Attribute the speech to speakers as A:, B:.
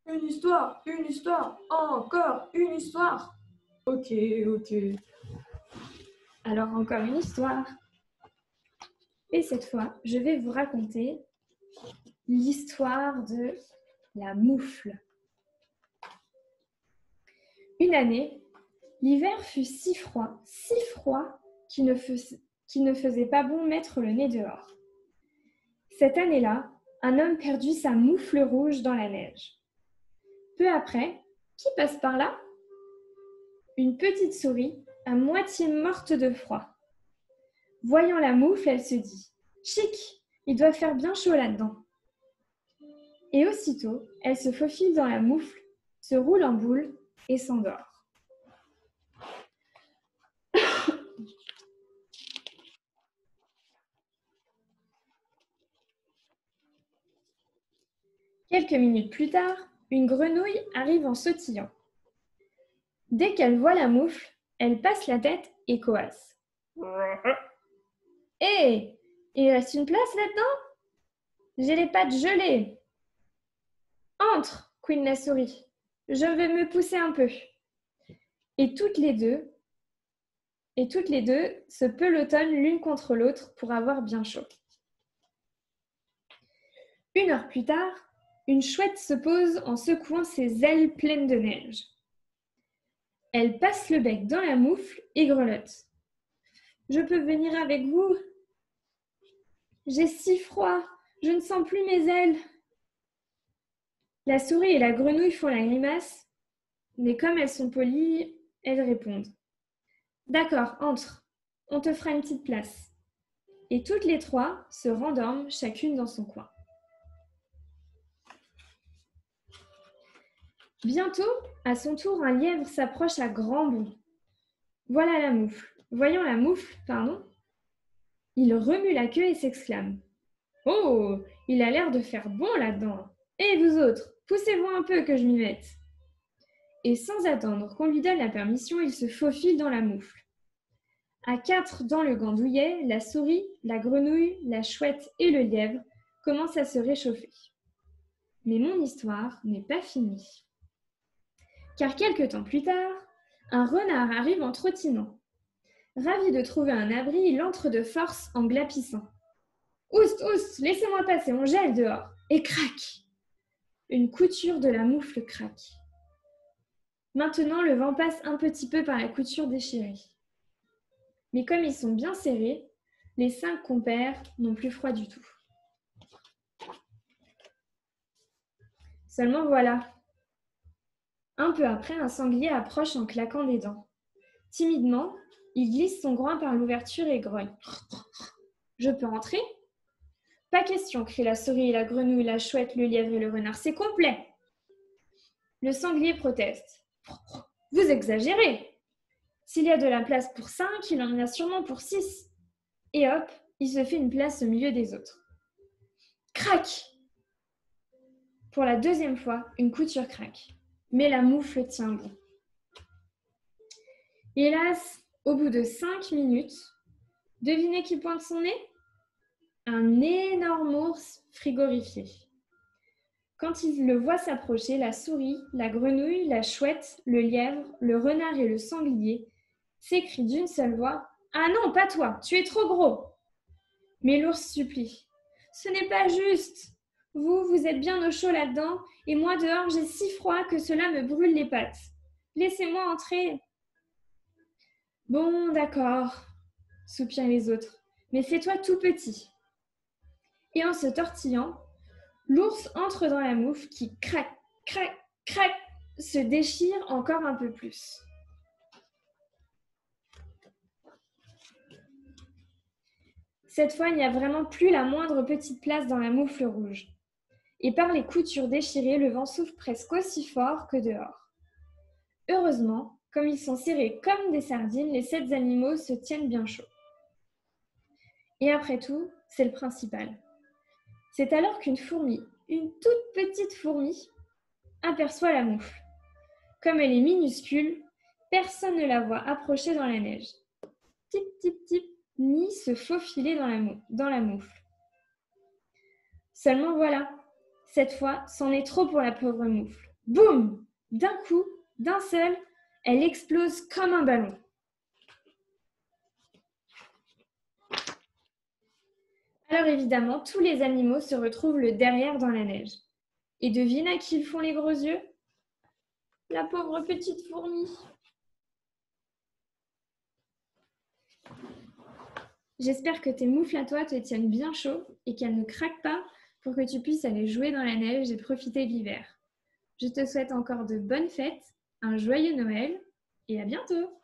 A: une histoire, encore une histoire. Ok, ok. Alors encore une histoire. Et cette fois, je vais vous raconter l'histoire de la moufle. Une année, l'hiver fut si froid qu'il ne faisait pas bon mettre le nez dehors. Cette année-là, un homme perdit sa moufle rouge dans la neige. Peu après, qui passe par là? Une petite souris, à moitié morte de froid. Voyant la moufle, elle se dit « Chic, il doit faire bien chaud là-dedans ». Et aussitôt, elle se faufile dans la moufle, se roule en boule et s'endort. Quelques minutes plus tard, une grenouille arrive en sautillant. Dès qu'elle voit la moufle, elle passe la tête et coasse. « Hé, il reste une place là-dedans? J'ai les pattes gelées. »« Entre, couine la souris, je vais me pousser un peu. » Et toutes les deux se pelotonnent l'une contre l'autre pour avoir bien chaud. 1 heure plus tard, une chouette se pose en secouant ses ailes pleines de neige. Elle passe le bec dans la moufle et grelotte. « Je peux venir avec vous? J'ai si froid, je ne sens plus mes ailes. » La souris et la grenouille font la grimace, mais comme elles sont polies, elles répondent. « D'accord, entre, on te fera une petite place. » Et toutes les trois se rendorment chacune dans son coin. Bientôt, à son tour, un lièvre s'approche à grands bonds. Voyant la moufle, il remue la queue et s'exclame. « Oh, il a l'air de faire bon là-dedans. Et vous autres, poussez-vous un peu que je m'y mette. » Et sans attendre qu'on lui donne la permission, il se faufile dans la moufle. À 4 dans le gandouillet, la souris, la grenouille, la chouette et le lièvre commencent à se réchauffer. Mais mon histoire n'est pas finie. Car quelque temps plus tard, un renard arrive en trottinant. Ravi de trouver un abri, il entre de force en glapissant. « Oust, oust, laissez-moi passer, on gèle dehors !» Et crac! Une couture de la moufle craque. Maintenant, le vent passe un petit peu par la couture déchirée. Mais comme ils sont bien serrés, les 5 compères n'ont plus froid du tout. Seulement voilà. Un peu après, un sanglier approche en claquant des dents. Timidement, il glisse son groin par l'ouverture et grogne. « Je peux entrer ?»« Pas question, » crient la souris, la grenouille, la chouette, le lièvre et le renard. « C'est complet !» Le sanglier proteste. « Vous exagérez ! S'il y a de la place pour 5, il en a sûrement pour 6. » Et hop, il se fait une place au milieu des autres. Crac! Pour la 2e fois, une couture craque. Mais la moufle tient bon. Hélas, au bout de 5 minutes, devinez qui pointe son nez? Un énorme ours frigorifié. Quand il le voit s'approcher, la souris, la grenouille, la chouette, le lièvre, le renard et le sanglier s'écrient d'une seule voix « Ah non, pas toi, tu es trop gros !» Mais l'ours supplie « Ce n'est pas juste. Vous êtes bien au chaud là-dedans, et moi dehors j'ai si froid que cela me brûle les pattes. Laissez-moi entrer. » « Bon, d'accord, » soupirent les autres, « mais fais-toi tout petit. » Et en se tortillant, l'ours entre dans la moufle qui crac, crac, crac, se déchire encore un peu plus. Cette fois, il n'y a vraiment plus la moindre petite place dans la moufle rouge. Et par les coutures déchirées, le vent souffle presque aussi fort que dehors. Heureusement, comme ils sont serrés comme des sardines, les 7 animaux se tiennent bien chaud. Et après tout, c'est le principal. C'est alors qu'une fourmi, une toute petite fourmi, aperçoit la moufle. Comme elle est minuscule, personne ne la voit approcher dans la neige. Tip, tip, tip, ni se faufiler dans la moufle. Seulement voilà, cette fois, c'en est trop pour la pauvre moufle. Boum! D'un coup, d'un seul, elle explose comme un ballon. Alors évidemment, tous les animaux se retrouvent le derrière dans la neige. Et devine à qui ils font les gros yeux? La pauvre petite fourmi. J'espère que tes moufles à toi te tiennent bien chaud et qu'elles ne craquent pas pour que tu puisses aller jouer dans la neige et profiter de l'hiver. Je te souhaite encore de bonnes fêtes, un joyeux Noël et à bientôt!